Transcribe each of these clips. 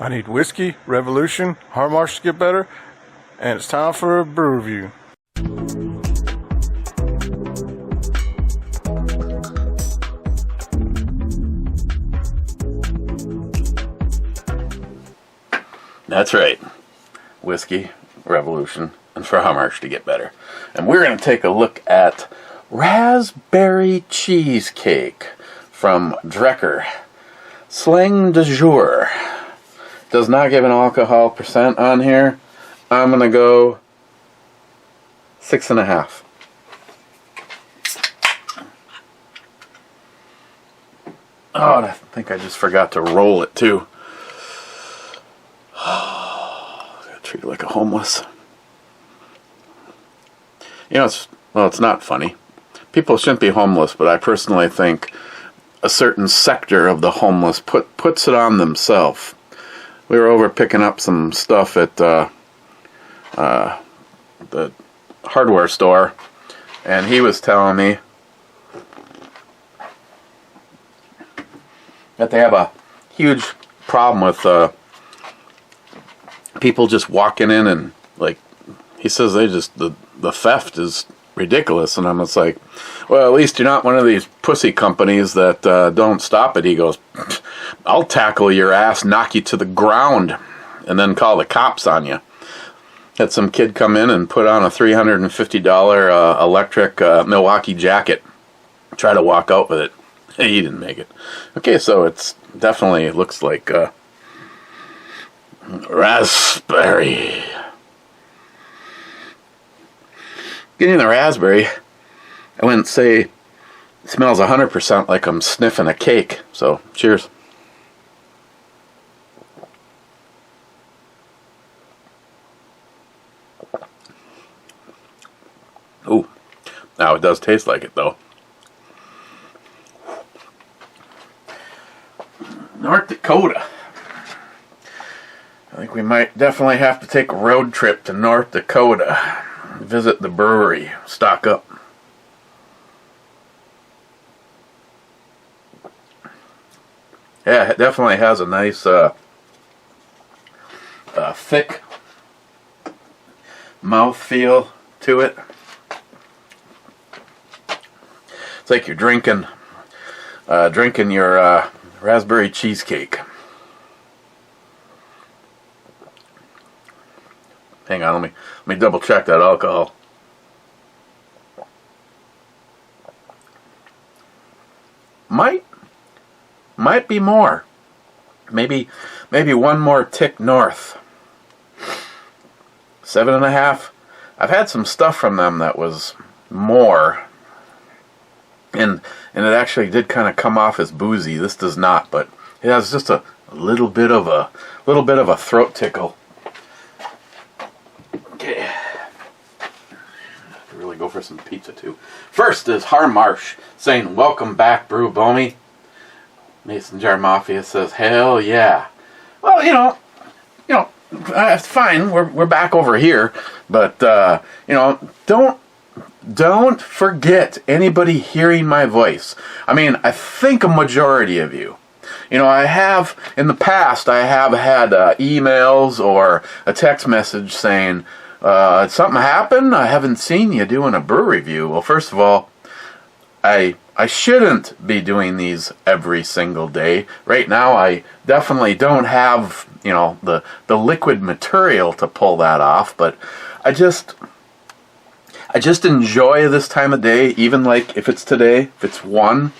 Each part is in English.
I need whiskey, revolution, hard march to get better, and it's time for a brew review. That's right. Whiskey, revolution, and for hard march to get better. And we're going to take a look at raspberry cheesecake from Dekker. Slang de Jour. Does not give an alcohol percent on here. I'm going to go 6.5. Oh, and I think I just forgot to roll it too. Gotta treat it like a homeless. You know, it's not funny. People shouldn't be homeless, but I personally think a certain sector of the homeless puts it on themselves. We were over picking up some stuff at the hardware store, and he was telling me that they have a huge problem with people just walking in and, like, he says the theft is ridiculous. And I'm just like, well, at least you're not one of these pussy companies that don't stop it. He goes, I'll tackle your ass, knock you to the ground, and then call the cops on you. Had some kid come in and put on a $350 electric Milwaukee jacket, try to walk out with it. He didn't make it. Okay, so it's definitely looks like raspberry. Getting the raspberry, I wouldn't say it smells 100% like I'm sniffing a cake. So, cheers. Ooh, now it does taste like it though. North Dakota. I think we might definitely have to take a road trip to North Dakota. Visit the brewery, stock up. Yeah, it definitely has a nice thick mouthfeel to it. It's like you're drinking your raspberry cheesecake. Hang on, let me double check that alcohol. Might be more. Maybe one more tick north. 7.5. I've had some stuff from them that was more, and it actually did kind of come off as boozy. This does not, but it has just a little bit of a throat tickle. Okay, really go for some pizza too. First is Harmarsh saying, "Welcome back, Brew Bomy." Mason Jar Mafia says, "Hell yeah." Well, you know, it's fine. We're back over here, but don't forget anybody hearing my voice. I mean, I think a majority of you. I have, in the past, I have had emails or a text message saying, something happened? I haven't seen you doing a brew review. Well, first of all, I shouldn't be doing these every single day. Right now, I definitely don't have, the liquid material to pull that off, but I just enjoy this time of day, even like if it's today, if it's 1.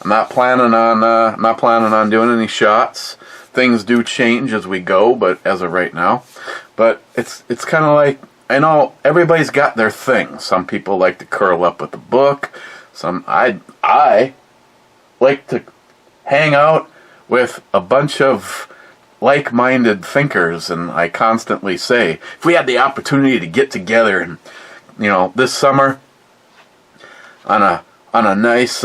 I'm not planning on doing any shots. Things do change as we go, but as of right now. But it's kind of like, I know everybody's got their thing. Some people like to curl up with a book. I like to hang out with a bunch of like-minded thinkers, and I constantly say, if we had the opportunity to get together and, this summer on a nice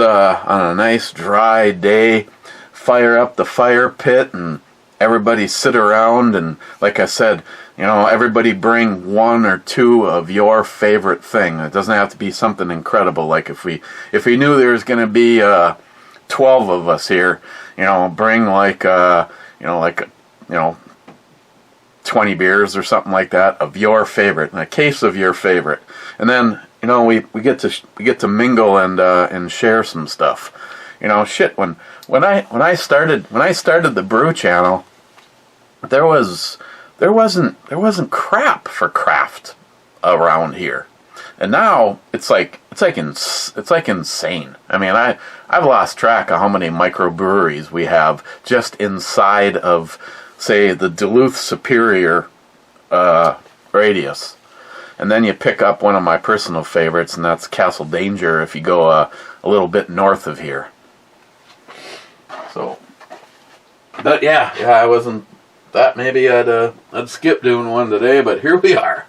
dry day, fire up the fire pit and everybody sit around, and like I said, everybody bring 1 or 2 of your favorite thing. It doesn't have to be something incredible. Like if we knew there was going to be 12 of us here, bring 20 beers or something like that of your favorite, a case of your favorite, and then we get to mingle and share some stuff. Shit. When I started the brew channel, there wasn't crap for craft around here, and now it's like insane. I mean, I've lost track of how many microbreweries we have just inside of, say, the Duluth Superior radius. And then you pick up one of my personal favorites, and that's Castle Danger if you go a little bit north of here. So, but yeah, I wasn't. That maybe I'd skip doing one today, but here we are.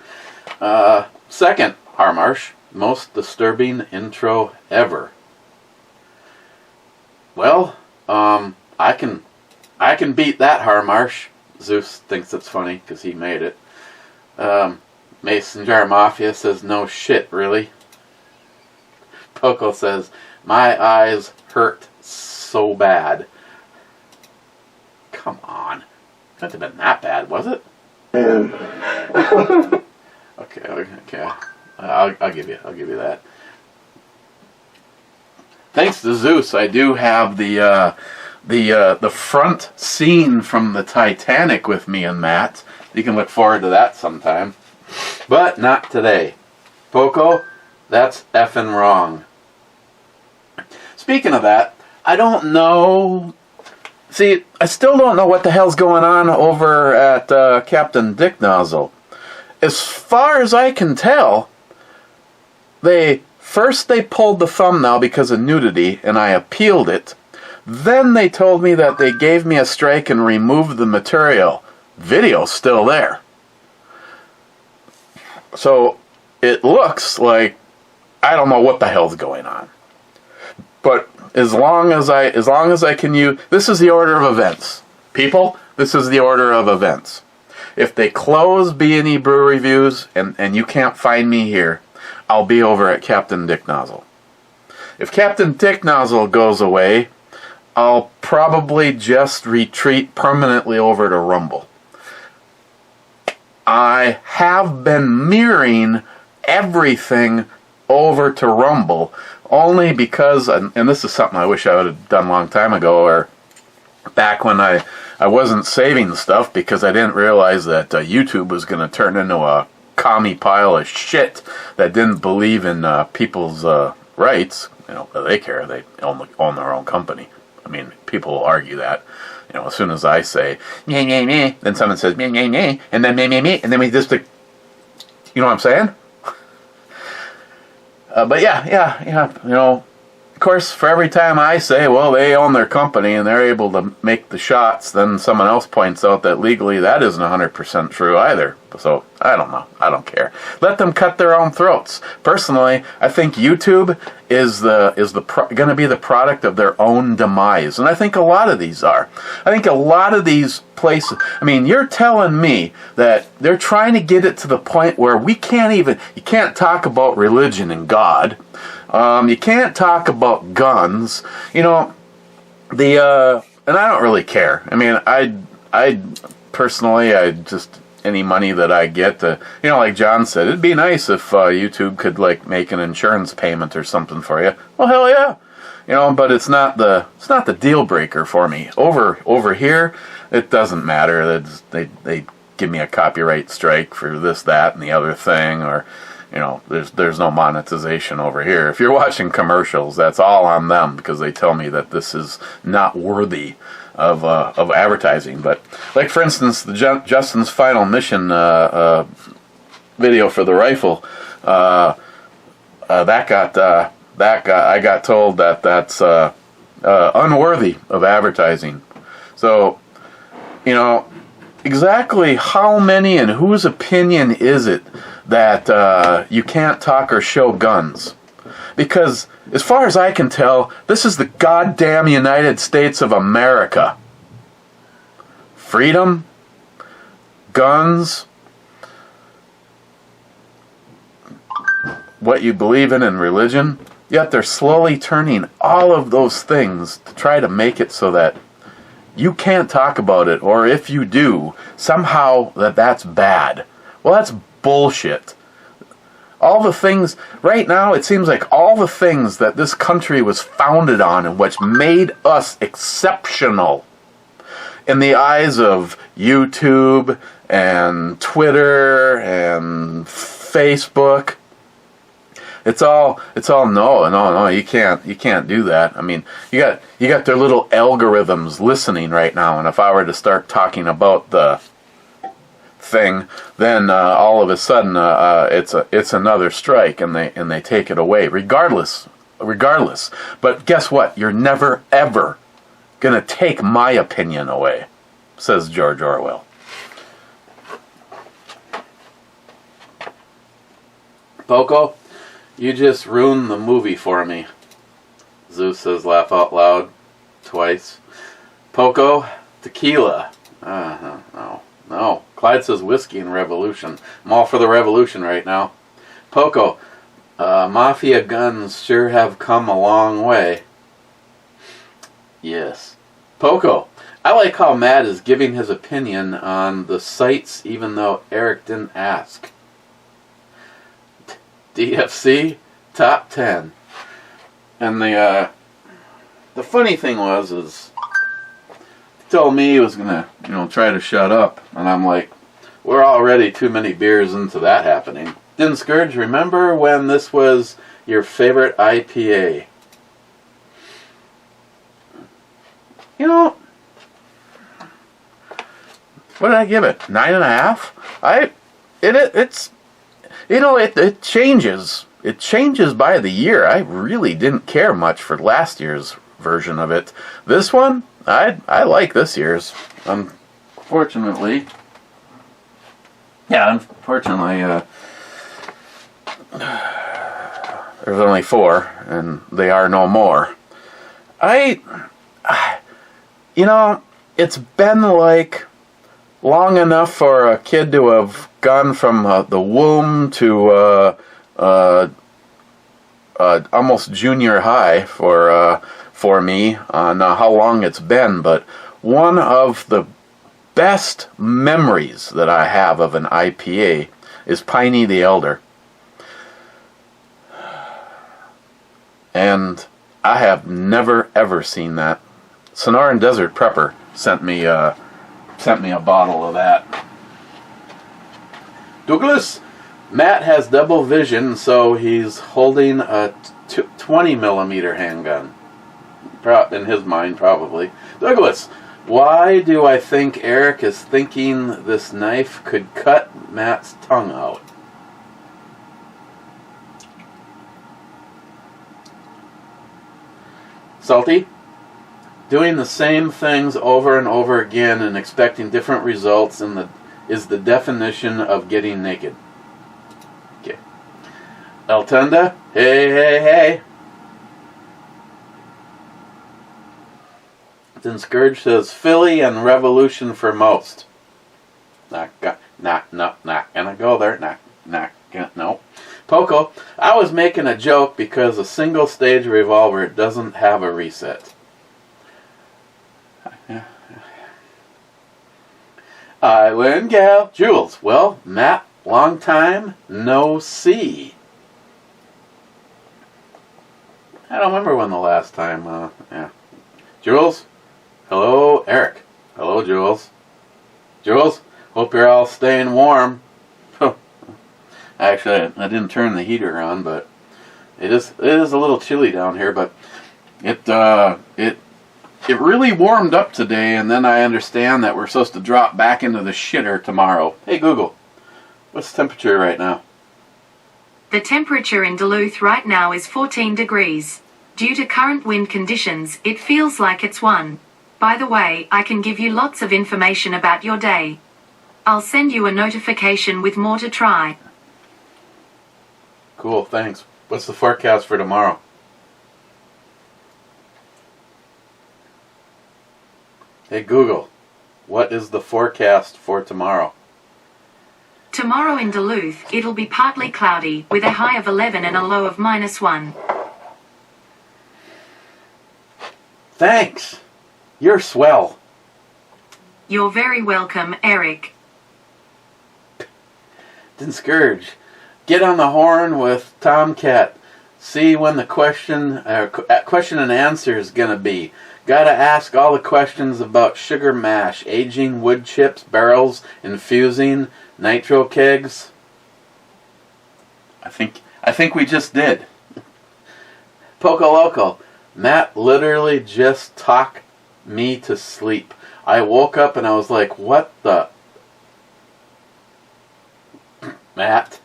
Second, Harmarsh, most disturbing intro ever. Well, I can beat that, Harmarsh. Zeus thinks it's funny because he made it. Mason Jar Mafia says, no shit, really? Poco says, my eyes hurt so bad. Come on. Couldn't have been that bad, was it? Okay. I'll give you that. Thanks to Zeus, I do have the front scene from the Titanic with me and Matt. You can look forward to that sometime. But not today. Poco, that's effing wrong. Speaking of that, I don't know. See, I still don't know what the hell's going on over at Captaindick Nozzle. As far as I can tell, they pulled the thumbnail because of nudity, and I appealed it. Then they told me that they gave me a strike and removed the material. Video's still there. So it looks like I don't know what the hell's going on. But as long as I can use, this is the order of events. People, this is the order of events. If they close B&E Brew Reviews and you can't find me here, I'll be over at Captaindick Nozzle. If Captaindick Nozzle goes away, I'll probably just retreat permanently over to Rumble. I have been mirroring everything over to Rumble only because, and this is something I wish I would have done a long time ago, or back when I wasn't saving stuff because I didn't realize that YouTube was going to turn into a commie pile of shit that didn't believe in people's rights. They care. They own their own company. I mean, people will argue that. As soon as I say, meh, meh, meh, then someone says, meh, meh, meh, and then meh, meh, meh, and then we just, you know what I'm saying? But yeah, of course, for every time I say, well, they own their company and they're able to make the shots, then someone else points out that legally that isn't 100% true either. So, I don't know. I don't care. Let them cut their own throats. Personally, I think YouTube is going to be the product of their own demise. And I think a lot of these are. I think a lot of these places, I mean, you're telling me that they're trying to get it to the point where you can't talk about religion and God. You can't talk about guns. And I don't really care. I mean, I personally, any money that I get to, like John said, it'd be nice if YouTube could make an insurance payment or something for you. Well, hell yeah. But it's not the deal breaker for me. Over here, it doesn't matter. They give me a copyright strike for this, that, and the other thing, or there's no monetization over here. If you're watching commercials, that's all on them because they tell me that this is not worthy of advertising. But for instance, the Justin's Final Mission video for the rifle, I got told that that's unworthy of advertising. So exactly how many and whose opinion is it that you can't talk or show guns? Because, as far as I can tell, this is the goddamn United States of America. Freedom, guns, what you believe in religion, yet they're slowly turning all of those things to try to make it so that you can't talk about it, or if you do, somehow that's bad. Well, that's bullshit. All the things, right now, it seems like all the things that this country was founded on and which made us exceptional in the eyes of YouTube and Twitter and Facebook, it's all no, you can't do that. I mean, you got their little algorithms listening right now, and if I were to start talking about the thing, then all of a sudden it's another strike, and they take it away regardless. But guess what? You're never ever gonna take my opinion away, says George Orwell. Poco, you just ruined the movie for me. Zeus says, laugh out loud twice. Poco, tequila. No. Clyde says whiskey and revolution. I'm all for the revolution right now. Poco, mafia guns sure have come a long way. Yes. Poco, I like how Matt is giving his opinion on the sites even though Eric didn't ask. DFC, top 10. And the funny thing is he told me he was gonna, try to shut up, and I'm like, we're already too many beers into that happening. Didn't Scourge remember when this was your favorite IPA? What did I give it? 9.5? It changes. It changes by the year. I really didn't care much for last year's version of it. This one, I like this year's. Unfortunately, there's only 4, and they are no more. It's been like long enough for a kid to have gone from the womb to almost junior high for me on how long it's been. But one of the best memories that I have of an IPA is Piney the Elder. And I have never ever seen that. Sonoran Desert Prepper sent me a bottle of that. Douglas, Matt has double vision, so he's holding a 20 millimeter handgun. In his mind, probably. Douglas, why do I think Eric is thinking this knife could cut Matt's tongue out? Salty, doing the same things over and over again and expecting different results is the definition of getting naked. Okay. Eltunda, hey. Then Scourge says Philly and Revolution for most. Not gonna go there. No. Poco, I was making a joke because a single stage revolver doesn't have a reset. Island Gal. Jules, well, Matt, long time, no see. I don't remember when the last time, Jules? Hello, Eric. Hello, Jules. Jules, hope you're all staying warm. Actually, I didn't turn the heater on, but it is a little chilly down here, but it really warmed up today, and then I understand that we're supposed to drop back into the shitter tomorrow. Hey, Google, what's the temperature right now? The temperature in Duluth right now is 14 degrees. Due to current wind conditions, it feels like it's 1. By the way, I can give you lots of information about your day. I'll send you a notification with more to try. Cool, thanks. What's the forecast for tomorrow? Hey Google, what is the forecast for tomorrow? Tomorrow in Duluth, it'll be partly cloudy, with a high of 11 and a low of -1. Thanks. You're swell. You're very welcome, Eric. Didn't Scourge. Get on the horn with Tomcat. See when the question and answer is gonna be. Gotta ask all the questions about sugar mash, aging wood chips, barrels, infusing, nitro kegs. I think we just did. Poco Loco. Matt literally just talked me to sleep. I woke up and I was like, what the... Matt.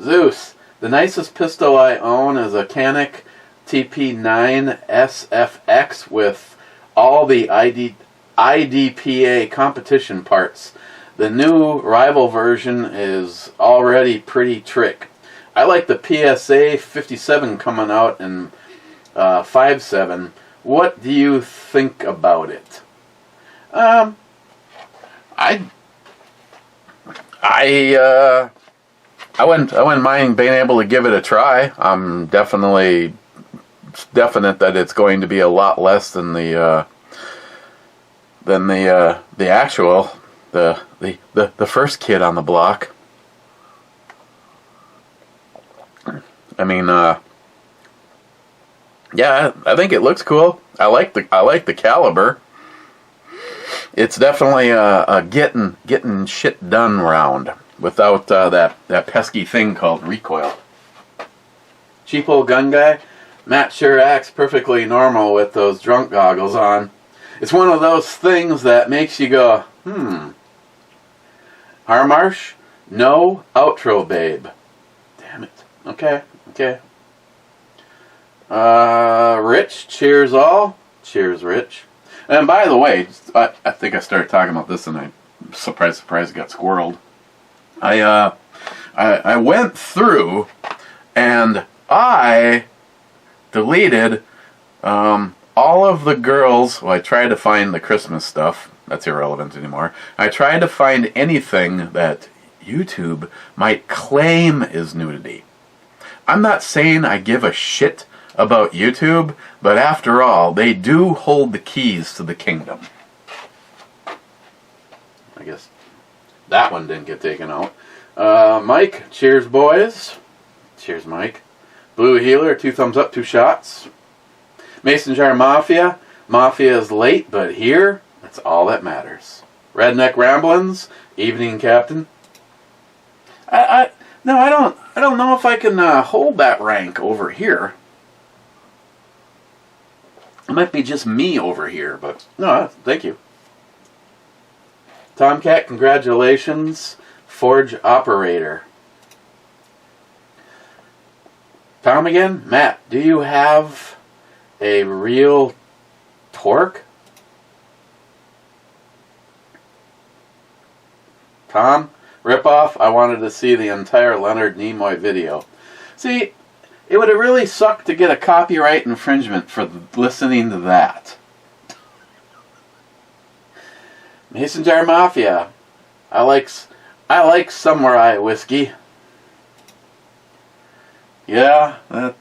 Zeus. The nicest pistol I own is a Captaindick TP9 SFX with all the IDPA competition parts. The new rival version is already pretty trick. I like the PSA 57 coming out in 5.7. What do you think about it? I wouldn't mind being able to give it a try. I'm definite that it's going to be a lot less than the actual the first kid on the block. I mean, yeah, I think it looks cool. I like the caliber. It's definitely a getting shit done round without that pesky thing called recoil. Cheap old gun guy. Matt sure acts perfectly normal with those drunk goggles on. It's one of those things that makes you go, Harmarsh? No outro, babe. Damn it. Okay. Rich, cheers all. Cheers, Rich. And by the way, I think I started talking about this and I, surprise, got squirreled. I went through and I deleted all of the girls. Well, I tried to find the Christmas stuff. That's irrelevant anymore. I tried to find anything that YouTube might claim is nudity. I'm not saying I give a shit about YouTube, but after all, they do hold the keys to the kingdom. I guess that one didn't get taken out. Mike, cheers, boys. Cheers, Mike. Blue Healer, 2 thumbs up, 2 shots. Mason Jar Mafia. Mafia is late, but here, that's all that matters. Redneck Ramblins, evening, Captain. I don't know if I can hold that rank over here. It might be just me over here, but no, thank you. Tomcat, congratulations. Forge operator. Tom again? Matt, do you have a real torque? Tom, ripoff, I wanted to see the entire Leonard Nimoy video. See, it would have really sucked to get a copyright infringement for listening to that. Mason Jar Mafia. I like Samurai whiskey. Yeah, that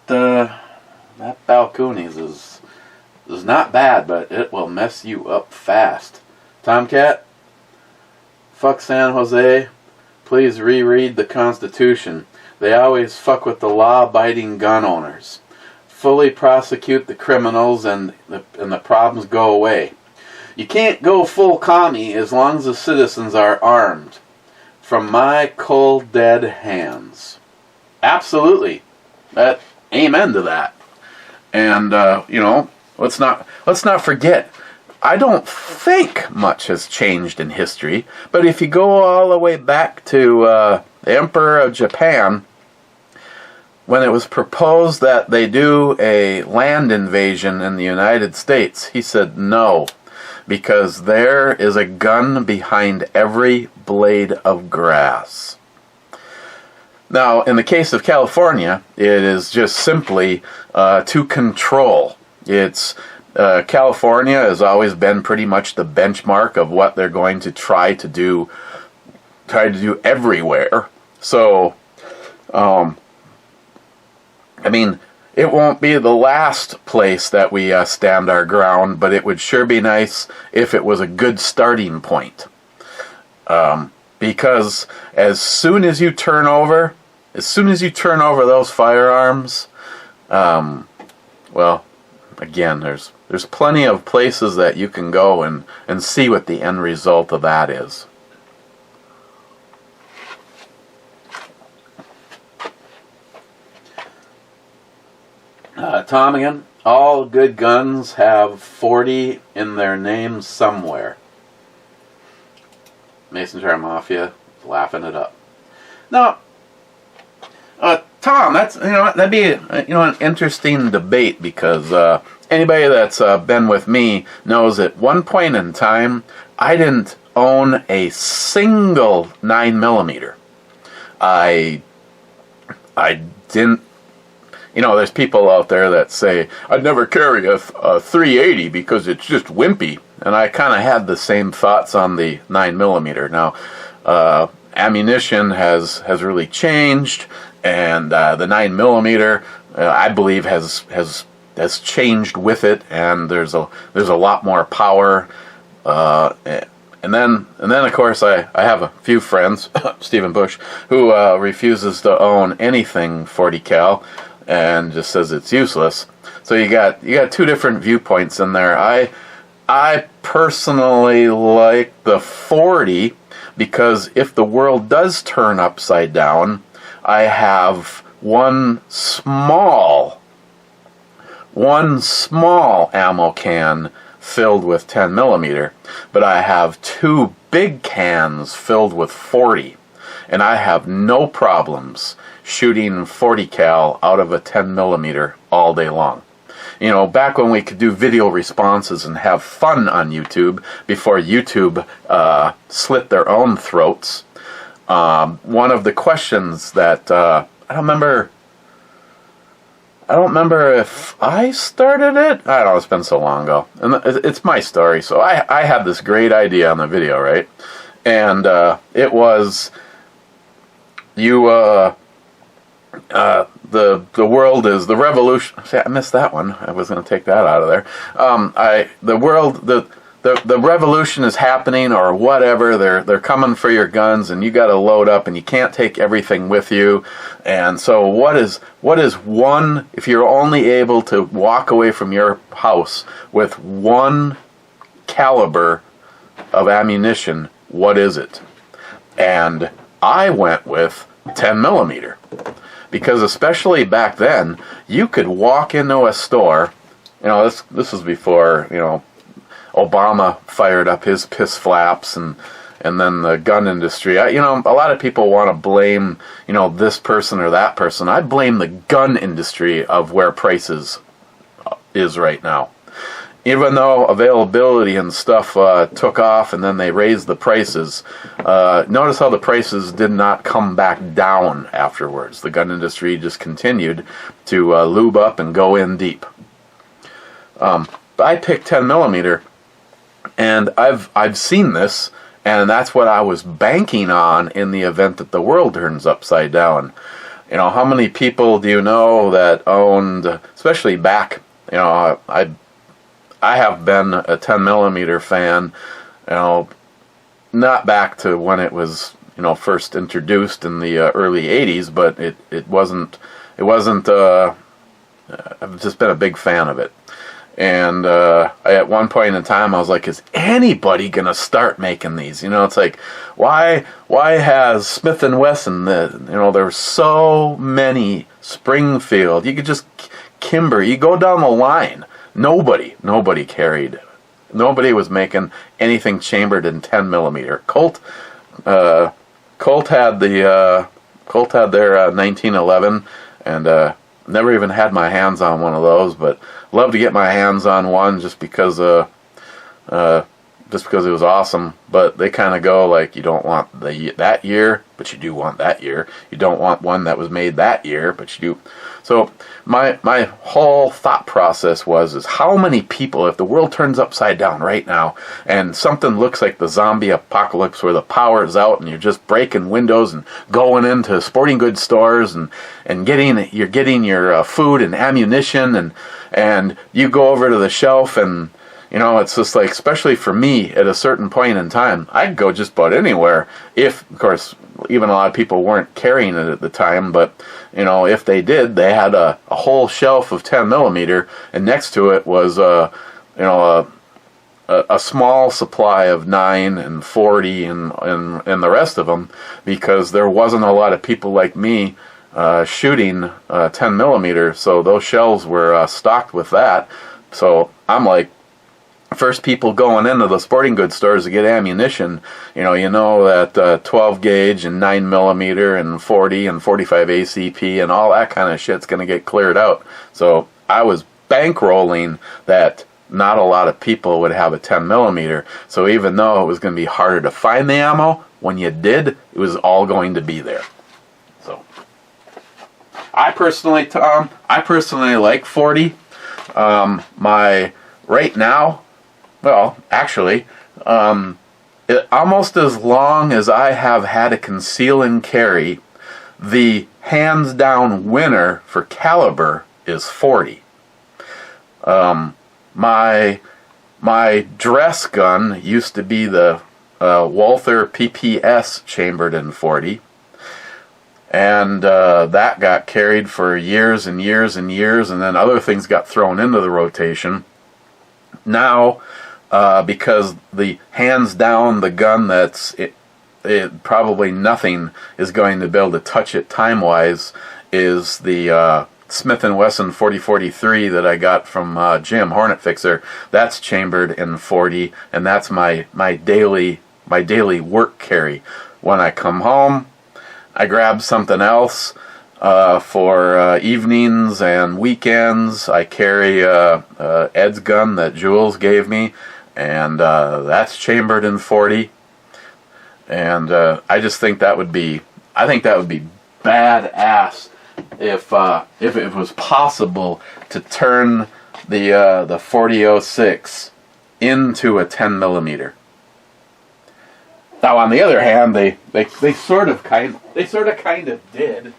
Balcones is not bad, but it will mess you up fast. Tomcat, fuck San Jose. Please reread the Constitution. They always fuck with the law-abiding gun owners. Fully prosecute the criminals and the problems go away. You can't go full commie as long as the citizens are armed. From my cold dead hands. Absolutely. Amen to that. And let's not forget, I don't think much has changed in history, but if you go all the way back to the Emperor of Japan, when it was proposed that they do a land invasion in the United States, he said no, because there is a gun behind every blade of grass. Now, in the case of California, it is just simply to control. California has always been pretty much the benchmark of what they're going to try to do everywhere. So, it won't be the last place that we stand our ground, but it would sure be nice if it was a good starting point. Because as soon as you turn over those firearms, well, again, there's plenty of places that you can go and see what the end result of that is. Tom again. All good guns have 40 in their name somewhere. Mason Jar Mafia laughing it up. Now, Tom, that'd be an interesting debate, because anybody that's been with me knows at one point in time I didn't own a single 9mm. I didn't. There's people out there that say, I'd never carry a 380 because it's just wimpy. And I kind of had the same thoughts on the 9mm. Now, ammunition has really changed, and the 9mm, I believe, has changed with it, and there's a lot more power. And then of course I have a few friends, Stephen Bush, who refuses to own anything 40 cal. And just says it's useless. So you got two different viewpoints in there. I personally like the 40, because if the world does turn upside down, I have one small ammo can filled with 10mm, but I have two big cans filled with 40, and I have no problems shooting 40 cal out of a 10mm all day long. Back when we could do video responses and have fun on YouTube, before YouTube slit their own throats, one of the questions that I don't remember if I started it. I don't know, it's been so long ago, and it's my story. So I had this great idea on the video, right? And it was the world is the revolution. See, I missed that one. I was going to take that out of there. The revolution is happening, or whatever. They're coming for your guns, and you got to load up, and you can't take everything with you. And so, what is one? If you're only able to walk away from your house with one caliber of ammunition, what is it? And I went with 10mm. Because especially back then, you could walk into a store. This was before Obama fired up his piss flaps, and then the gun industry. A lot of people want to blame this person or that person. I blame the gun industry of where prices is right now. Even though availability and stuff took off, and then they raised the prices, notice how the prices did not come back down afterwards. The gun industry just continued to lube up and go in deep. But I picked 10mm, and I've seen this, and that's what I was banking on in the event that the world turns upside down. How many people do you know that owned, especially back, I have been a 10mm fan, not back to when it was, first introduced in the early 80s, but it wasn't, I've just been a big fan of it. And at one point in time, I was like, is anybody going to start making these? It's like, why has Smith & Wesson, there's so many, Springfield, you could just, Kimber, you go down the line. Nobody carried. Nobody was making anything chambered in 10mm. Colt had their 1911, and never even had my hands on one of those, but love to get my hands on one just because just because it was awesome, but they kind of go like, you don't want that year, but you do want that year. You don't want one that was made that year, but you do. So my whole thought process is how many people, if the world turns upside down right now and something looks like the zombie apocalypse where the power is out and you're just breaking windows and going into sporting goods stores and you're getting your food and ammunition and you go over to the shelf and it's just like, especially for me at a certain point in time, I'd go just about anywhere. If, of course, even a lot of people weren't carrying it at the time, but, if they did, they had a whole shelf of 10 millimeter, and next to it was, a small supply of 9 and 40 and the rest of them, because there wasn't a lot of people like me shooting 10 millimeter, so those shelves were stocked with that. So I'm like, first people going into the sporting goods stores to get ammunition, that 12 gauge and 9 millimeter and 40 and 45 ACP and all that kind of shit's going to get cleared out. So I was bankrolling that not a lot of people would have a 10 millimeter. So even though it was going to be harder to find the ammo, when you did, it was all going to be there. So I personally like 40. Right now, well, actually, almost as long as I have had a conceal and carry, the hands down winner for caliber is 40. My dress gun used to be the Walther PPS chambered in 40, and that got carried for years and years and years, and then other things got thrown into the rotation. Now, because the hands down the gun that's probably nothing is going to be able to touch it time wise is the Smith & Wesson 4043 that I got from Jim Hornet Fixer. That's chambered in 40, and that's my daily work carry. When I come home, I grab something else. For evenings and weekends, I carry Ed's gun that Jules gave me, and that's chambered in 40. And I just think that would be badass if it was possible to turn the 4006 into a 10 millimeter. Now, on the other hand, they sort of kind of did.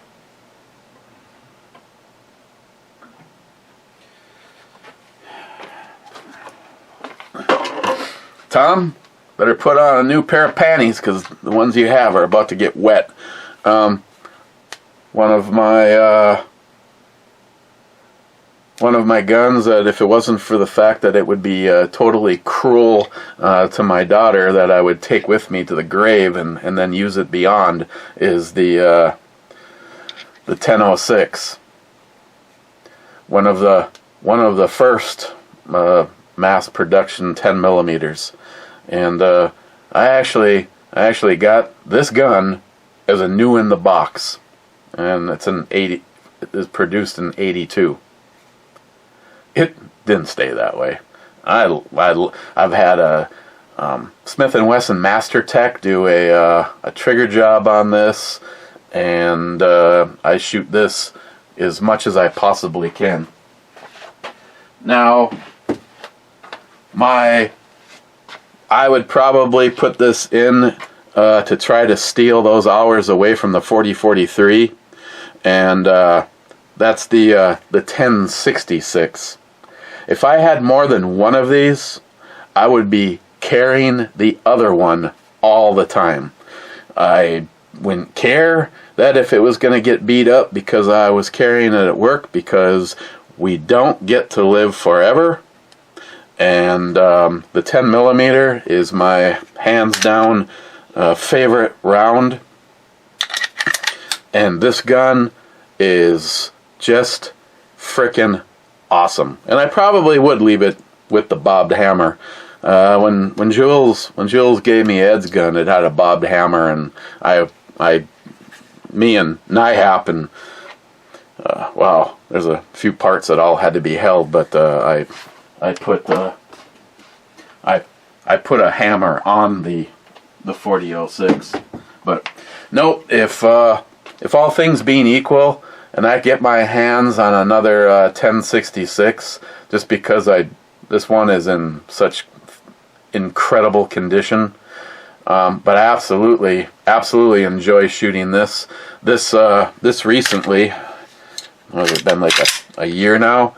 Tom, better put on a new pair of panties because the ones you have are about to get wet. One of my guns that, if it wasn't for the fact that it would be totally cruel to my daughter, that I would take with me to the grave and then use it beyond, is the 1006. One of the first mass production 10 millimeters, and I actually got this gun as a new in the box, and it is produced in 82. It didn't stay that way. I've had a Smith & Wesson Master Tech do a trigger job on this, and I shoot this as much as I possibly can. Now, I would probably put this in to try to steal those hours away from the 4043, and that's the 1066. If I had more than one of these, I would be carrying the other one all the time. I wouldn't care that if it was going to get beat up because I was carrying it at work, because we don't get to live forever. And the 10 millimeter is my hands down favorite round. And this gun is just frickin' awesome. And I probably would leave it with the bobbed hammer. When Jules gave me Ed's gun, it had a bobbed hammer, and me and Nihap and wow, there's a few parts that all had to be held, but I I put a hammer on the 4006. But no, if all things being equal, and I get my hands on another 1066, just because this one is in such incredible condition. But I absolutely enjoy shooting this. This recently, what has it been, like a year now?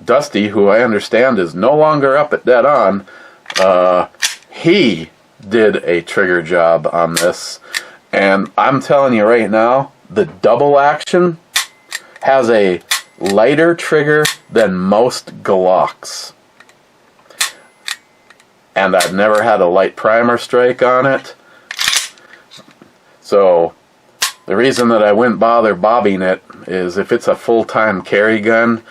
Dusty, who I understand is no longer up at Dead On, he did a trigger job on this, and I'm telling you right now, the double action has a lighter trigger than most Glocks. And I've never had a light primer strike on it. So the reason that I wouldn't bother bobbing it is if it's a full-time carry gun,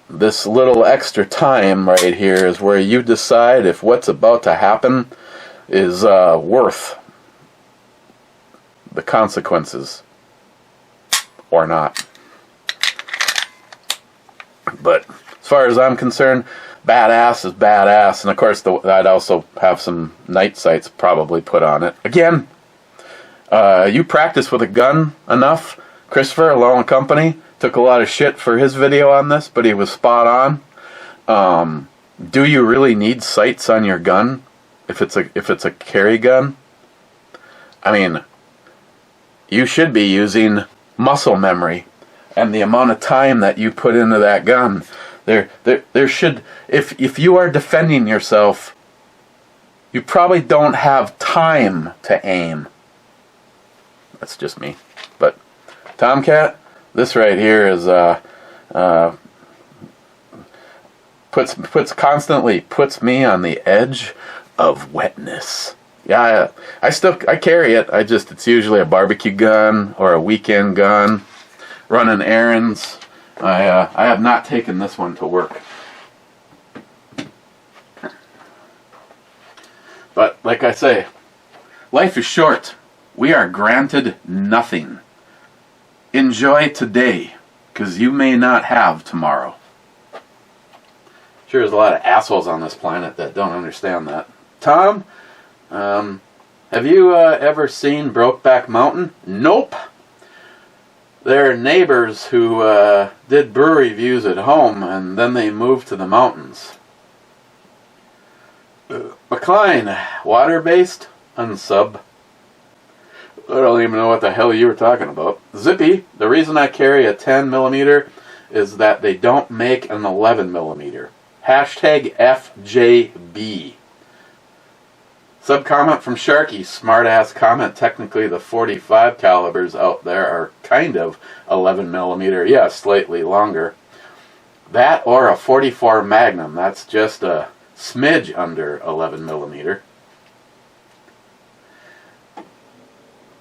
this little extra time right here is where you decide if what's about to happen is worth the consequences or not. But as far as I'm concerned, badass is badass. And of course, I'd also have some night sights probably put on it. Again, you practice with a gun enough. Christopher, Alone Company, took a lot of shit for his video on this, but he was spot on. Do you really need sights on your gun if it's a carry gun? I mean, you should be using muscle memory and the amount of time that you put into that gun. There should, if you are defending yourself, you probably don't have time to aim. That's just me. But Tomcat, this right here is constantly puts me on the edge of wetness. Yeah, I carry it. It's usually a barbecue gun or a weekend gun, running errands. I have not taken this one to work. But like I say, life is short. We are granted nothing. Enjoy today, because you may not have tomorrow. Sure, there's a lot of assholes on this planet that don't understand that. Tom, have you ever seen Brokeback Mountain? Nope. They're neighbors who did brew reviews at home, and then they moved to the mountains. McLean, water-based? Unsub. I don't even know what the hell you were talking about. Zippy, the reason I carry a 10mm is that they don't make an 11mm. Hashtag FJB. Sub-comment from Sharky. Smart-ass comment. Technically, the 45 calibers out there are kind of 11mm. Yeah, slightly longer. That or a 44 Magnum. That's just a smidge under 11mm.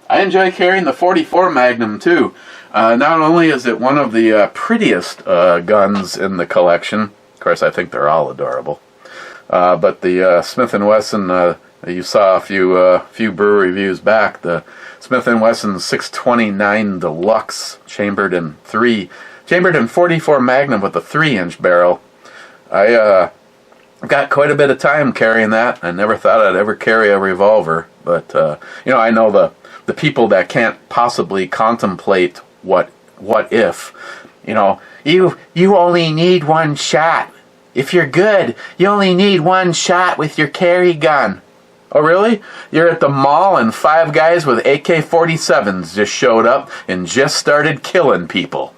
I enjoy carrying the 44 Magnum too. Not only is it one of the prettiest guns in the collection, of course I think they're all adorable, but the Smith & Wesson, you saw a few brew reviews back, the Smith & Wesson 629 Deluxe, chambered in 44 Magnum with a 3-inch barrel. I got quite a bit of time carrying that. I never thought I'd ever carry a revolver, but I know the people that can't possibly contemplate what if, you only need one shot. If you're good, you only need one shot with your carry gun. Oh really? You're at the mall and 5 guys with AK-47s just showed up and just started killing people.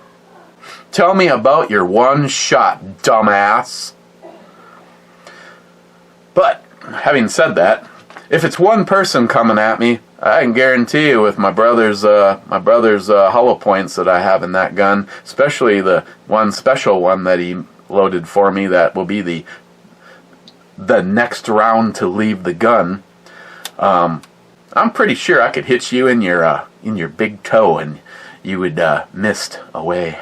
Tell me about your one shot, dumbass. But having said that, if it's one person coming at me, I can guarantee you with my brother's hollow points that I have in that gun, especially the one special one that he loaded for me that will be the next round to leave the gun, I'm pretty sure I could hit you in your big toe and you would mist away.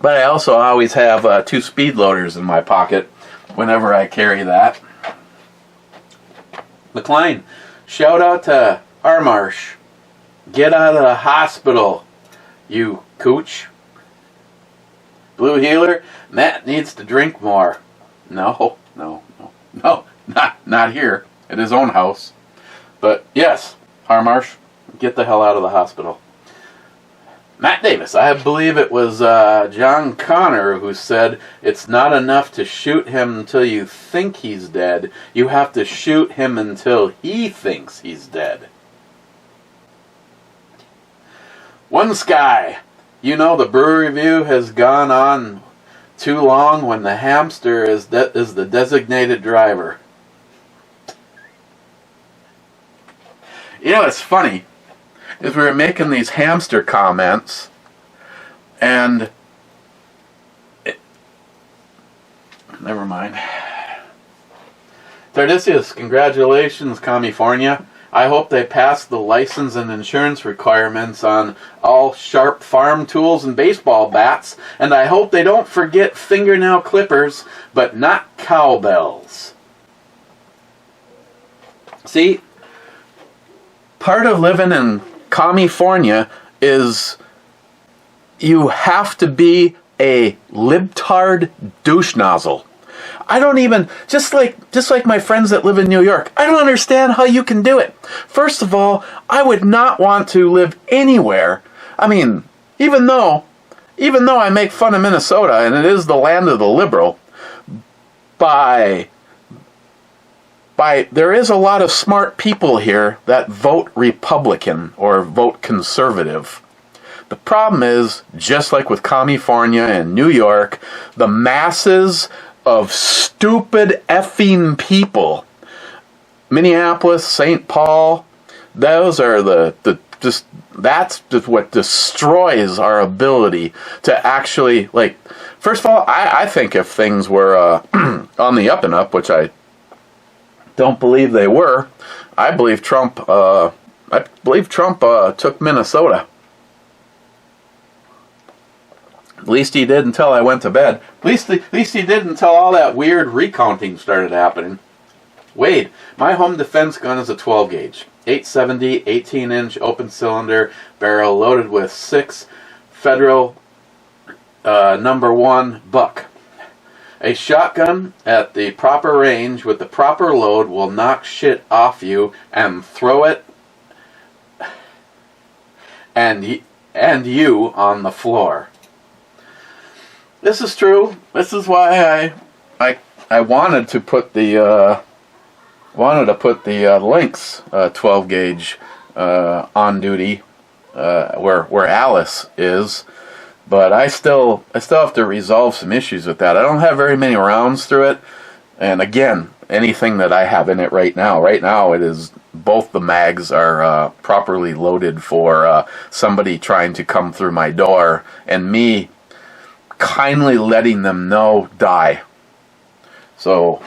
But I also always have 2 speed loaders in my pocket whenever I carry that. McLean, shout out to Armarsh. Get out of the hospital, you cooch. Blue Healer, Matt needs to drink more. No, No, not here. At his own house. But yes, Harmarsh, get the hell out of the hospital. Matt Davis, I believe it was John Connor who said, it's not enough to shoot him until you think he's dead. You have to shoot him until he thinks he's dead. One Sky, you know the brew review has gone on too long when the hamster is the designated driver. You know what's funny is we were making these hamster comments, and never mind. Tardisius, congratulations, California. I hope they pass the license and insurance requirements on all sharp farm tools and baseball bats, and I hope they don't forget fingernail clippers, but not cowbells. See, part of living in California is you have to be a libtard douche nozzle. I don't even, just like my friends that live in New York, I don't understand how you can do it. First of all, I would not want to live anywhere. I mean, even though I make fun of Minnesota and it is the land of the liberal, there is a lot of smart people here that vote Republican or vote conservative. The problem is, just like with California and New York, the masses of stupid effing people, Minneapolis, St. Paul, those are that's just what destroys our ability to actually, like, first of all, I think if things were on the up and up, which I don't believe they were, I believe Trump took Minnesota. At least he did until I went to bed. At least he did until all that weird recounting started happening. Wade, my home defense gun is a 12 gauge. 870, 18-inch open cylinder barrel loaded with 6 Federal #1 buck. A shotgun at the proper range with the proper load will knock shit off you and throw it and you on the floor. This is true. This is why I wanted to put the Lynx 12 gauge on duty where Alice is, but I still have to resolve some issues with that. I don't have very many rounds through it, and again, anything that I have in it right now it is, both the mags are properly loaded for somebody trying to come through my door and me kindly letting them know die. So,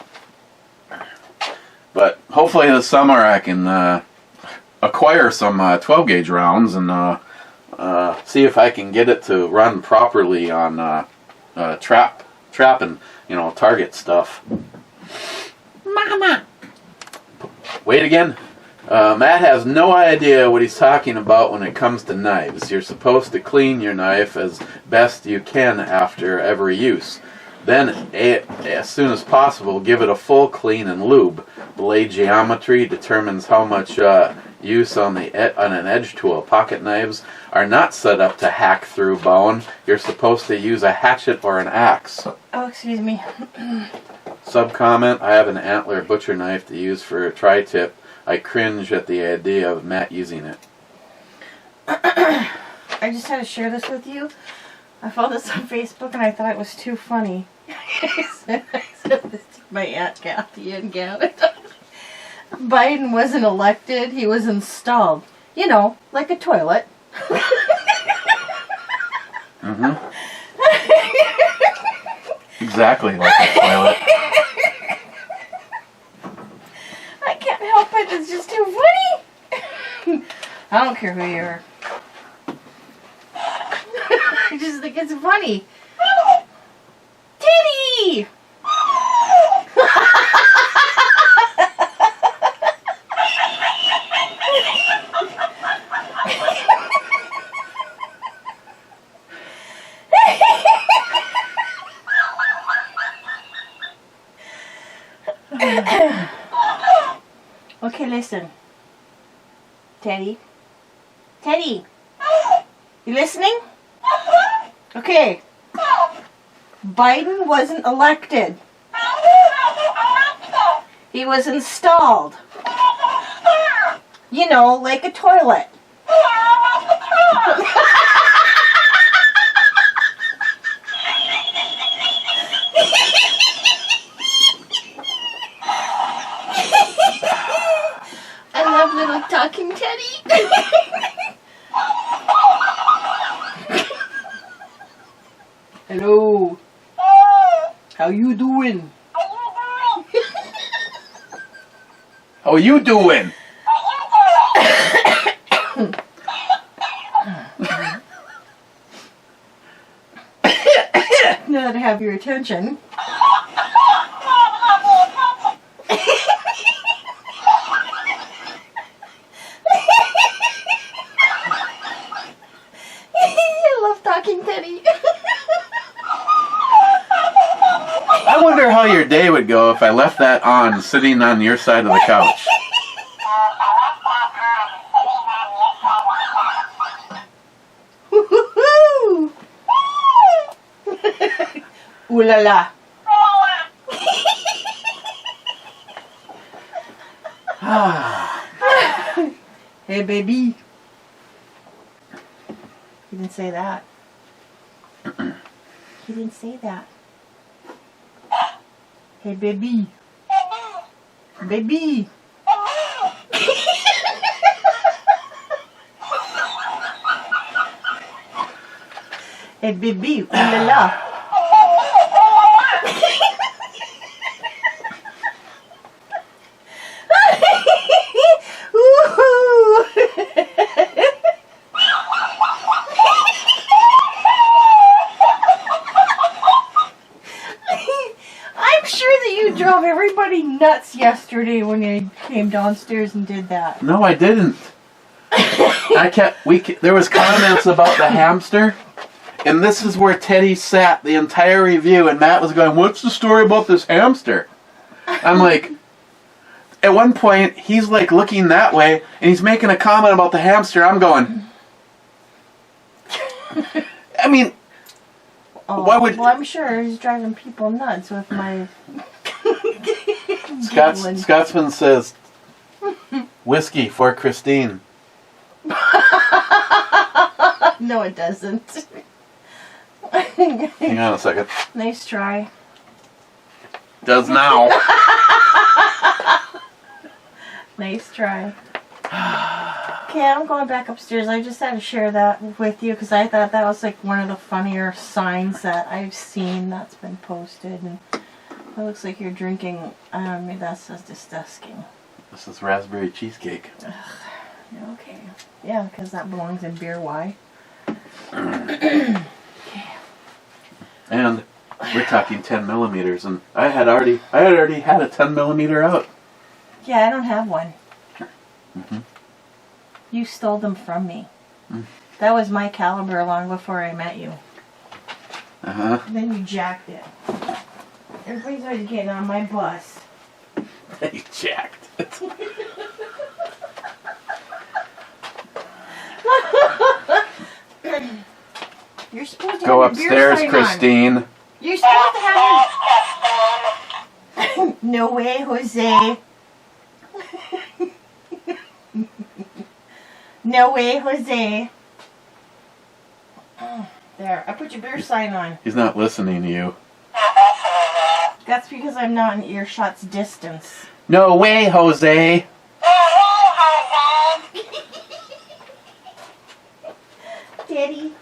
but hopefully this summer I can acquire some 12 gauge rounds and see if I can get it to run properly on trap and target stuff. Mama, wait again. Matt has no idea what he's talking about when it comes to knives. You're supposed to clean your knife as best you can after every use. Then, as soon as possible, give it a full clean and lube. Blade geometry determines how much use on an edge tool. Pocket knives are not set up to hack through bone. You're supposed to use a hatchet or an axe. Oh, excuse me. Sub-comment, I have an antler butcher knife to use for a tri-tip. I cringe at the idea of Matt using it. I just had to share this with you. I found this on Facebook and I thought it was too funny. I said this to my Aunt Kathy in Canada. Biden wasn't elected, he was installed. You know, like a toilet. Mm-hmm. Exactly like a toilet. I can't help it, it's just too funny. I don't care who you are. I just think it's funny. Titty! Okay, listen. Teddy. Teddy. You listening? Okay. Biden wasn't elected. He was installed. You know, like a toilet. I love little talking Teddy. Hello. How you doing? How are you doing? Now that I have your attention. I love talking Teddy. I wonder how your day would go if I left that on, sitting on your side of the couch. Woo-hoo-hoo. Ooh la la. Hey baby. He didn't say that. He didn't say that. Hey baby. Baby. Hey baby. Ooh la la. I'm sure that you drove everybody nuts yesterday when you came downstairs and did that. No, I didn't. There was comments about the hamster, and this is where Teddy sat the entire review, and Matt was going, "What's the story about this hamster?" I'm like, at one point, he's like looking that way, and he's making a comment about the hamster. I'm going, I mean, Oh, why would... well, I'm sure he's driving people nuts with my... Scotsman says, whiskey for Christine. No, it doesn't. Hang on a second. Nice try. Does now. Nice try. Okay, I'm going back upstairs. I just had to share that with you because I thought that was like one of the funnier signs that I've seen that's been posted. And it looks like you're drinking. That's just disgusting. This is raspberry cheesecake. Okay. Yeah, because that belongs in beer. Why? Okay. And we're talking 10 millimeters, and I had already had a 10 millimeter out. Yeah, I don't have one. Mm-hmm. You stole them from me. That was my caliber long before I met you. Uh-huh. And then you jacked it. Everybody's always getting on my bus. You jacked it. You're supposed to Go have your upstairs, beer sign Christine. on. You're supposed to have your... No way, Jose. No way, Jose. There, I put your beer sign on. He's not listening to you. That's because I'm not in earshot's distance. No way, Jose. Teddy.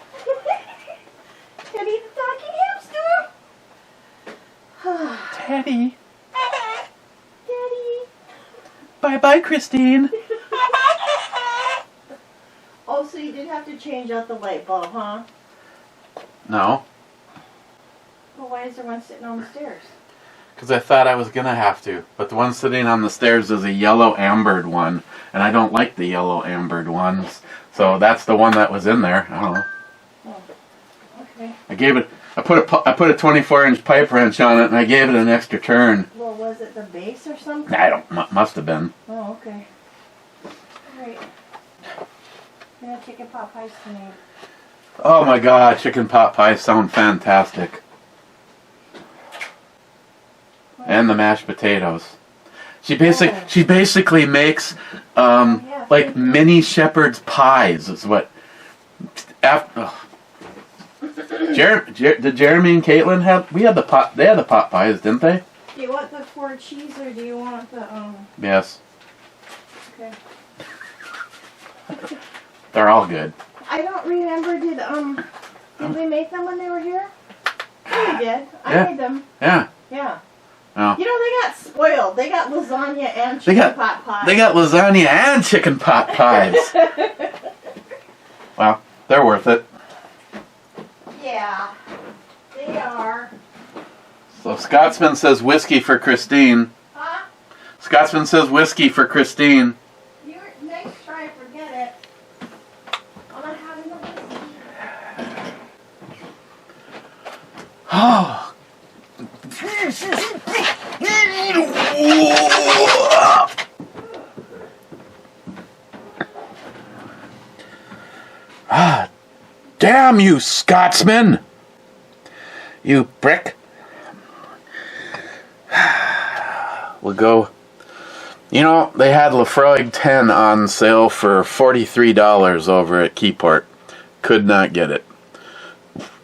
Teddy the talking hamster. Teddy. Daddy. Bye-bye, Christine. Oh, so you did have to change out the light bulb, huh? No, Well, why is there one sitting on the stairs? because I thought I was going to have to. But the one sitting on the stairs is a yellow ambered one, and I don't like the yellow ambered ones. So that's the one that was in there. I don't know. Oh, okay. I put a 24-inch pipe wrench on it, and I gave it an extra turn. Well, was Was it the base or something? I don't. Must have been. Oh, okay. Alright. I'm gonna chicken pot pies tonight. Oh my God, chicken pot pies sound fantastic. And the mashed potatoes. She basically makes like mini shepherd's pies. Is what. Did Jeremy and Caitlin have? We had the pot. They had the pot pies, didn't they? Do you want the 4 cheese or do you want the Yes. Okay. They're all good. I don't remember. Did we make them when they were here? Yeah, we did. I Yeah. made them. Yeah. Yeah. Oh. You know, they got spoiled. They got lasagna and chicken pot pies. They got lasagna and chicken pot pies. Well, they're worth it. Yeah, they are. So Scotsman says whiskey for Christine. Huh? Scotsman says whiskey for Christine. You're next try, forget it. I'm not having the whiskey. Oh. Ah, damn you, Scotsman! You prick. We'll go. You know, they had Lafroig 10 on sale for $43 over at Keyport. Could not get it.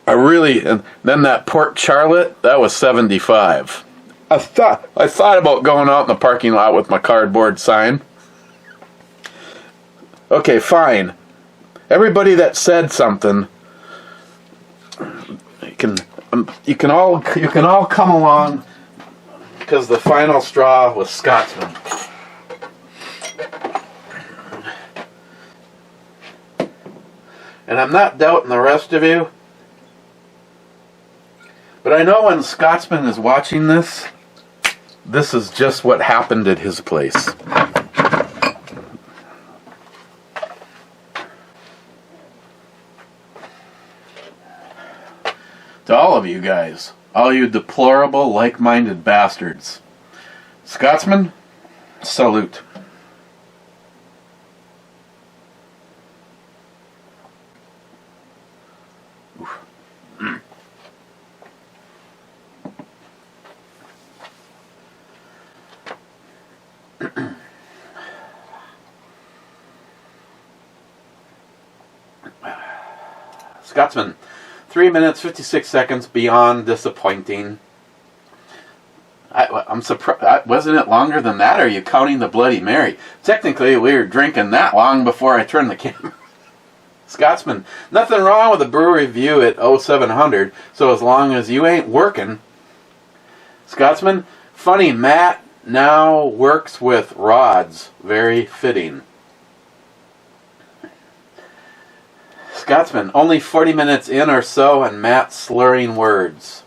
And then that Port Charlotte, that was $75. I thought about going out in the parking lot with my cardboard sign. Okay, fine. Everybody that said something, you can all come along, because the final straw was Scotsman. And I'm not doubting the rest of you, but I know when Scotsman is watching this, this is just what happened at his place. To all of you guys, all you deplorable, like-minded bastards, Scotsman, salute. Scotsman, 3 minutes, 56 seconds, beyond disappointing. I'm surprised. Wasn't it longer than that, or are you counting the Bloody Mary? Technically, we were drinking that long before I turned the camera. Scotsman, nothing wrong with the brew review at 0700, so as long as you ain't working. Scotsman, funny, Matt now works with rods. Very fitting. Scotsman, only 40 minutes in or so, and Matt slurring words.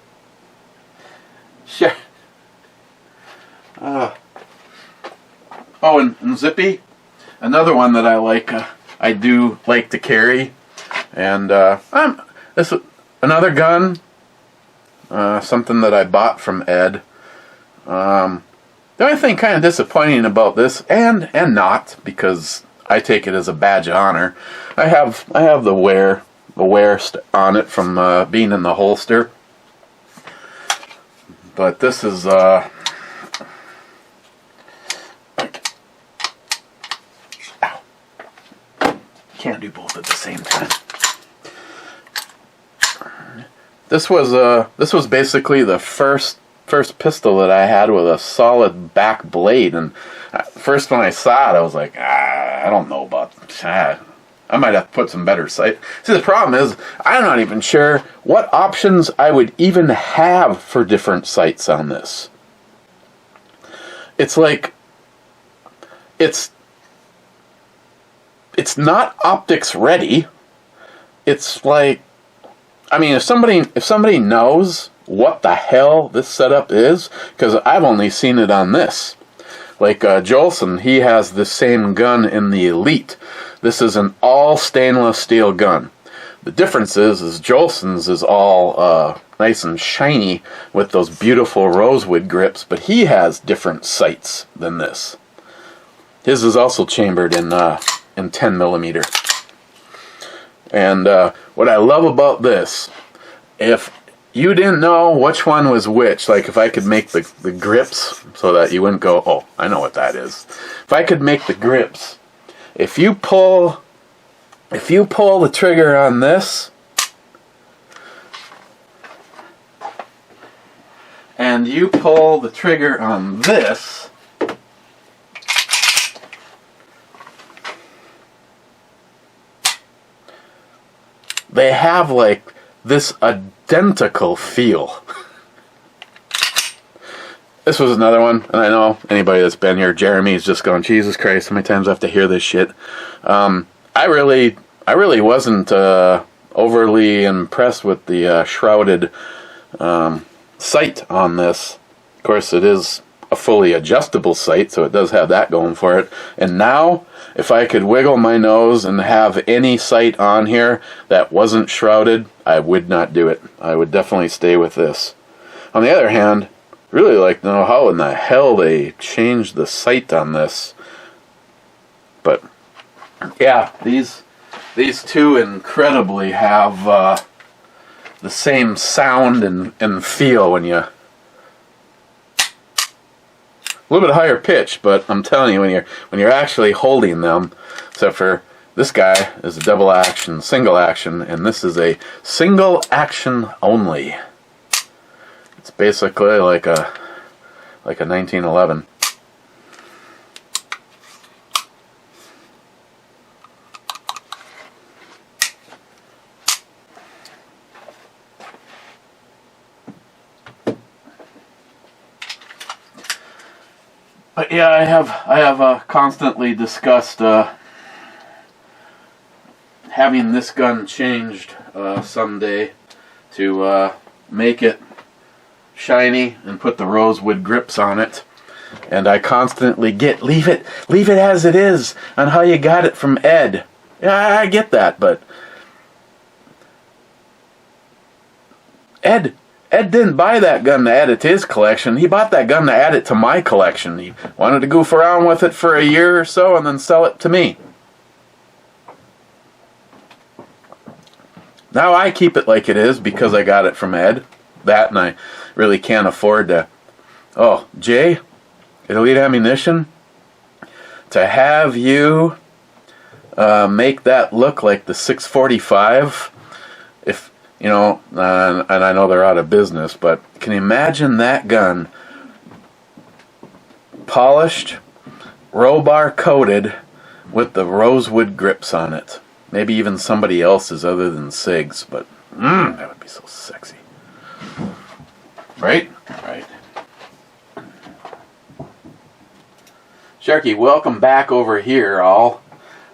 Sure. Oh, and Zippy, another one that I like. I do like to carry, and this another gun. Something that I bought from Ed. The only thing kind of disappointing about this, and not, because I take it as a badge of honor. I have the wear on it from being in the holster. But this is can't do both at the same time. This was basically the first pistol that I had with a solid back blade, and first when I saw it, I was like, I don't know about that. I might have to put some better sight. See, the problem is, I'm not even sure what options I would even have for different sights on this. It's like, it's not optics ready. It's like, I mean, if somebody knows what the hell this setup is, because I've only seen it on this. Like Jolson, he has the same gun in the Elite. This is an all stainless steel gun. The difference is Jolson's is all, nice and shiny with those beautiful rosewood grips, but he has different sights than this. His is also chambered in 10 millimeter. And what I love about this, if you didn't know which one was which, like if I could make the grips so that you wouldn't go, oh, I know what that is. If I could make the grips, if you pull the trigger on this, and you pull the trigger on this, they have like this identical feel. This was another one, and I know anybody that's been here, Jeremy's just going, Jesus Christ, how many times I have to hear this shit? I really wasn't overly impressed with the shrouded sight on this. Of course, it is a fully adjustable sight, so it does have that going for it. And now, if I could wiggle my nose and have any sight on here that wasn't shrouded, I would not do it. I would definitely stay with this. On the other hand, really like to know how in the hell they changed the sight on this. But yeah, these two incredibly have the same sound and feel when you, a little bit higher pitch, but I'm telling you, when you're actually holding them, except for this guy is a double action, single action, and this is a single action only. It's basically like a 1911. But yeah, I have constantly discussed having this gun changed someday to make it shiny and put the rosewood grips on it. And I constantly get, leave it as it is on how you got it from Ed. Yeah, I get that, but Ed didn't buy that gun to add it to his collection. He bought that gun to add it to my collection. He wanted to goof around with it for a year or so and then sell it to me. Now I keep it like it is because I got it from Ed. That, and I really can't afford to... Oh, Jay, Elite Ammunition, to have you make that look like the 645, if, you know, and I know they're out of business, but can you imagine that gun polished, roll-bar coated with the rosewood grips on it? Maybe even somebody else's other than Sig's, but that would be so sexy. Right? Right. Sharky, welcome back over here, all.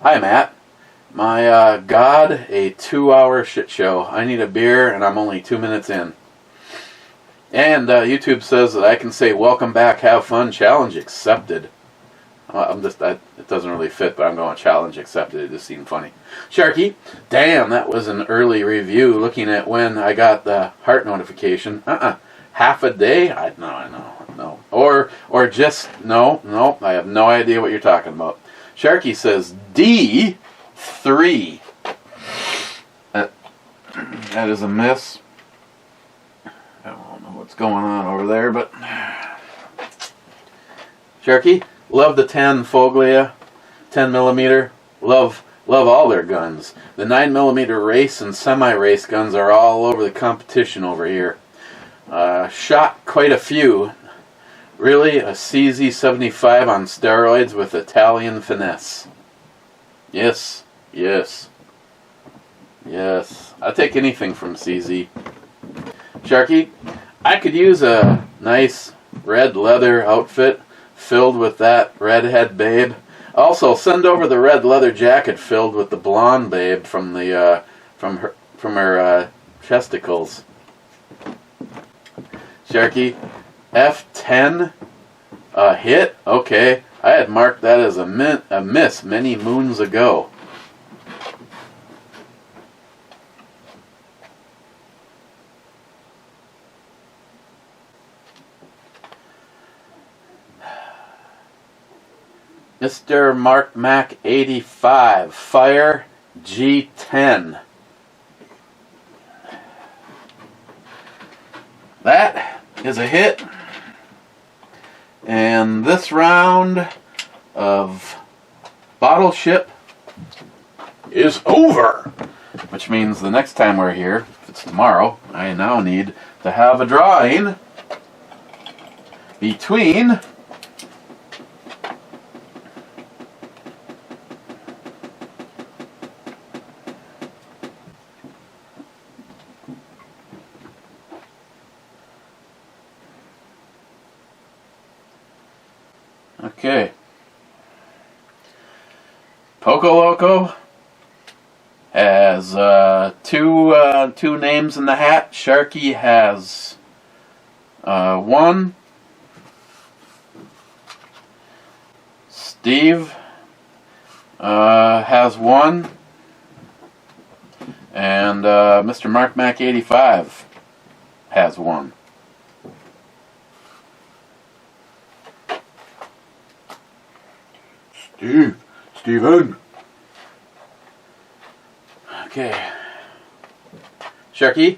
Hi, Matt. My God, a 2-hour shit show. I need a beer, and I'm only 2 minutes in. And YouTube says that I can say, welcome back, have fun, challenge accepted. It doesn't really fit, but I'm going challenge accepted. It just seemed funny. Sharky, damn, that was an early review looking at when I got the heart notification. Half a day? No. Or just, no, I have no idea what you're talking about. Sharky says D3. That is a miss. I don't know what's going on over there, but... Sharky, love the 10 Foglia, 10 millimeter. Love all their guns. The 9 millimeter race and semi-race guns are all over the competition over here. Shot quite a few. Really, a CZ75 on steroids with Italian finesse. Yes. I'll take anything from CZ. Sharky, I could use a nice red leather outfit filled with that redhead babe. Also, send over the red leather jacket filled with the blonde babe from the from her chesticles. Sharky, F10 hit? Okay, I had marked that as a miss many moons ago. Mr. Mark Mac 85 Fire G10. That is a hit. And this round of bottle ship is over. Which means the next time we're here, if it's tomorrow, I now need to have a drawing between okay. Poco Loco has two names in the hat. Sharky has one. Steve has one. And Mr. Mark Mac 85 has one. Steven. Okay. Sharky,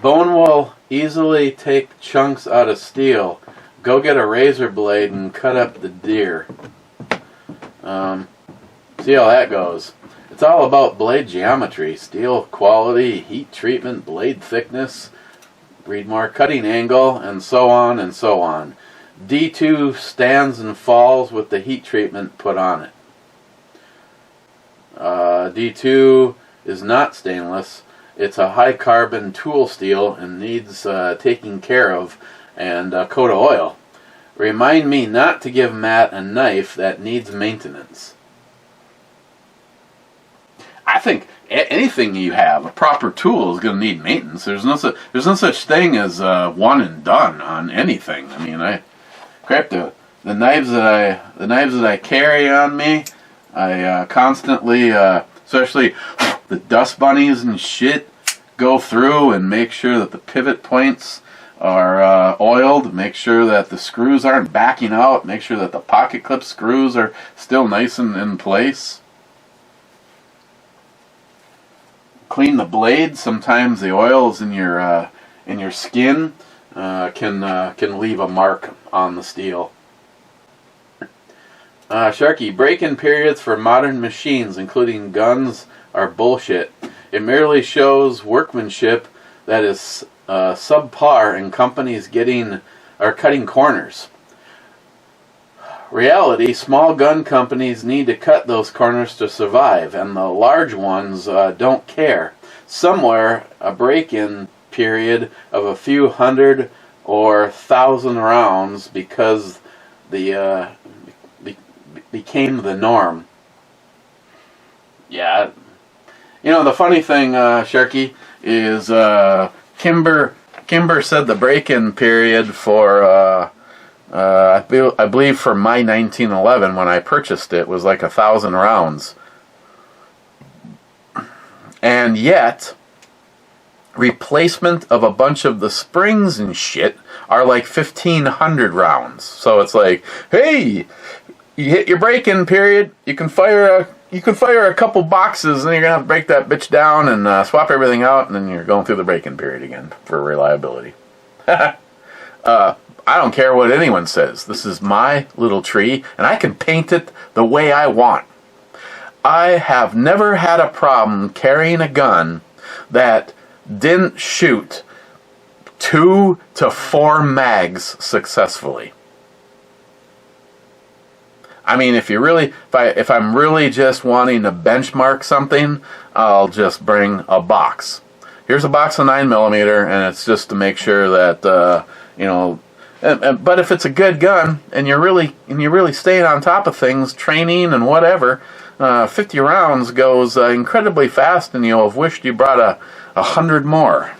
bone will easily take chunks out of steel. Go get a razor blade and cut up the deer. See how that goes. It's all about blade geometry, steel quality, heat treatment, blade thickness, read more cutting angle, and so on and so on. D2 stands and falls with the heat treatment put on it. D2 is not stainless. It's a high carbon tool steel and needs taking care of and a coat of oil. Remind me not to give Matt a knife that needs maintenance. I think anything you have, a proper tool, is going to need maintenance. There's no such thing as one and done on anything. I mean, the knives that I carry on me, I constantly, especially the dust bunnies and shit, go through and make sure that the pivot points are oiled, make sure that the screws aren't backing out, make sure that the pocket clip screws are still nice and in place. Clean the blade. Sometimes the oils in your skin can leave a mark on the steel. Sharky, break-in periods for modern machines, including guns, are bullshit. It merely shows workmanship that is subpar, and companies are cutting corners. Reality, small gun companies need to cut those corners to survive, and the large ones don't care. Somewhere, a break-in period of a few hundred or 1,000 rounds because became the norm. Yeah. You know, the funny thing, Sharky, is Kimber said the break-in period for I believe for my 1911 when I purchased it was like 1,000 rounds. And yet, replacement of a bunch of the springs and shit are like 1,500 rounds. So it's like, hey, you hit your break-in period, you can fire a couple boxes, and then you're gonna have to break that bitch down and swap everything out, and then you're going through the break-in period again for reliability. I don't care what anyone says. This is my little tree, and I can paint it the way I want. I have never had a problem carrying a gun that didn't shoot 2 to 4 mags successfully. I mean, if I'm really just wanting to benchmark something, I'll just bring a box. Here's a box of 9mm, and it's just to make sure that but if it's a good gun and you're really staying on top of things, training and whatever, 50 rounds goes incredibly fast, and you'll have wished you brought 100 more.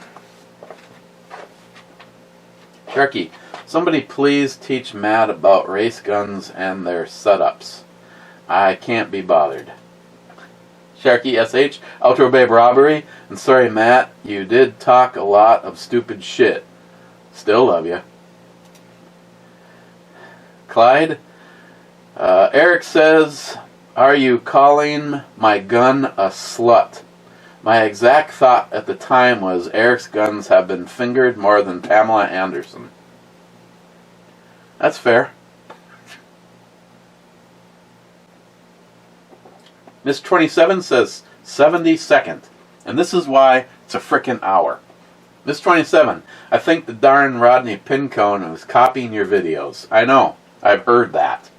Sharky, somebody please teach Matt about race guns and their setups. I can't be bothered. Sharky SH, Outro Babe Robbery, and sorry Matt, you did talk a lot of stupid shit. Still love you. Clyde, Eric says, "Are you calling my gun a slut?" My exact thought at the time was, Eric's guns have been fingered more than Pamela Anderson. That's fair. Miss 27 says 72nd. And this is why it's a frickin' hour. Miss 27, I think the darn Rodney Pincone was copying your videos. I know. I've heard that.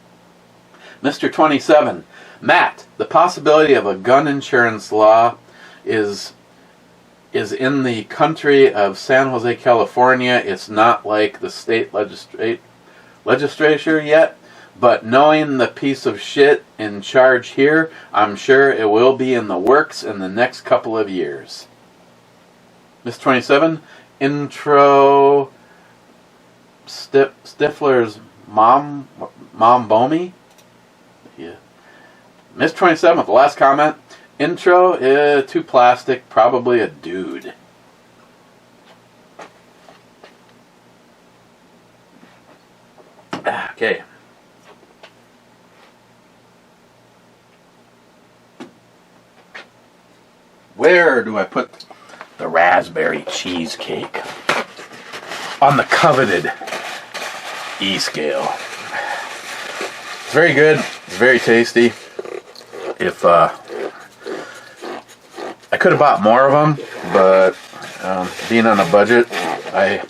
Mr. 27, Matt, the possibility of a gun insurance law is in the country of San Jose, California. It's not like the state legislature yet, but knowing the piece of shit in charge here, I'm sure it will be in the works in the next couple of years. Miss 27, intro Stifler's mom Bomi? Yeah. Miss 27 with the last comment. Intro, too plastic, probably a dude. Okay. Where do I put the raspberry cheesecake? On the coveted E-scale. It's very good. It's very tasty. If I could have bought more of them, but being on a budget, I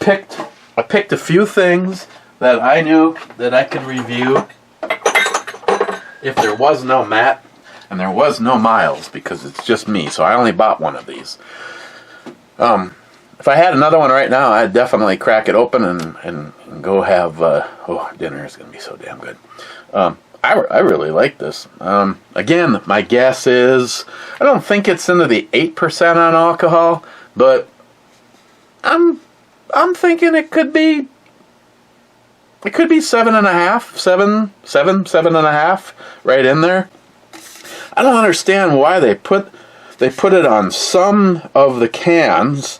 picked a few things that I knew that I could review if there was no Matt and there was no Miles, because it's just me, so I only bought one of these. If I had another one right now, I'd definitely crack it open and go have dinner is going to be so damn good. I really like this. Again, my guess is I don't think it's into the 8% on alcohol, but I'm thinking it could be 7.5, 7.5 right in there. I don't understand why they put it on some of the cans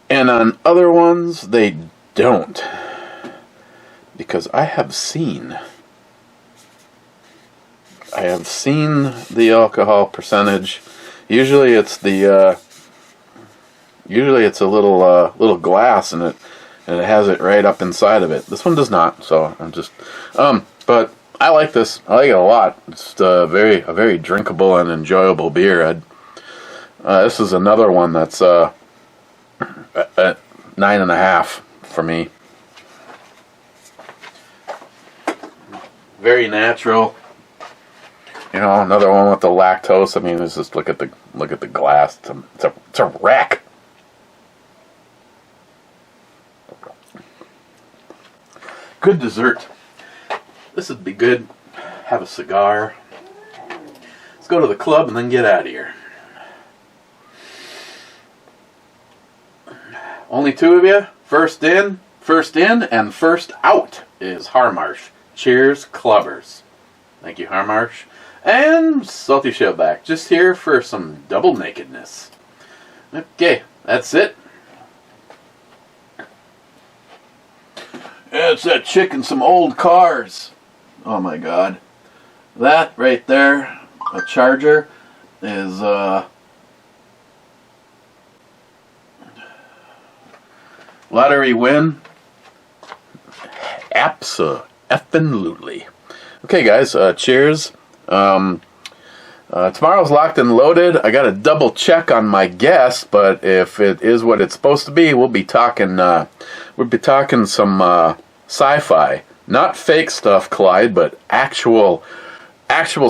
and on other ones they don't. Because I have seen the alcohol percentage. Usually it's a little glass and it has it right up inside of it. This one does not, so I'm just but I like this. I like it a lot. It's a very drinkable and enjoyable beer. This is another one that's at 9.5 for me. Very natural. You know, another one with the lactose. I mean, it's just look at the glass. It's a wreck. Good dessert. This would be good. Have a cigar. Let's go to the club and then get out of here. Only two of you. First in, and first out is Harmarsh. Cheers, clubbers. Thank you, Harmarsh. And Salty Shellback, just here for some double nakedness. Okay, that's it. Yeah, it's that chick and some old cars. Oh my god. That right there, a Charger, is lottery win. Abso-effing-lutely. Okay, guys, cheers. Tomorrow's locked and loaded. I got to double check on my guess, but if it is what it's supposed to be, we'll be talking some sci-fi, not fake stuff, Clyde, but actual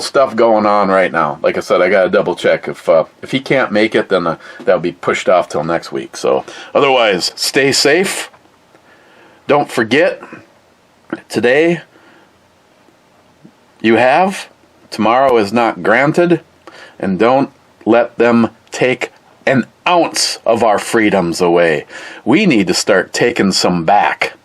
stuff going on right now. Like I said, I got to double check. If he can't make it, then that'll be pushed off till next week. So otherwise, stay safe. Don't forget, today you have, tomorrow is not granted, and don't let them take an ounce of our freedoms away. We need to start taking some back.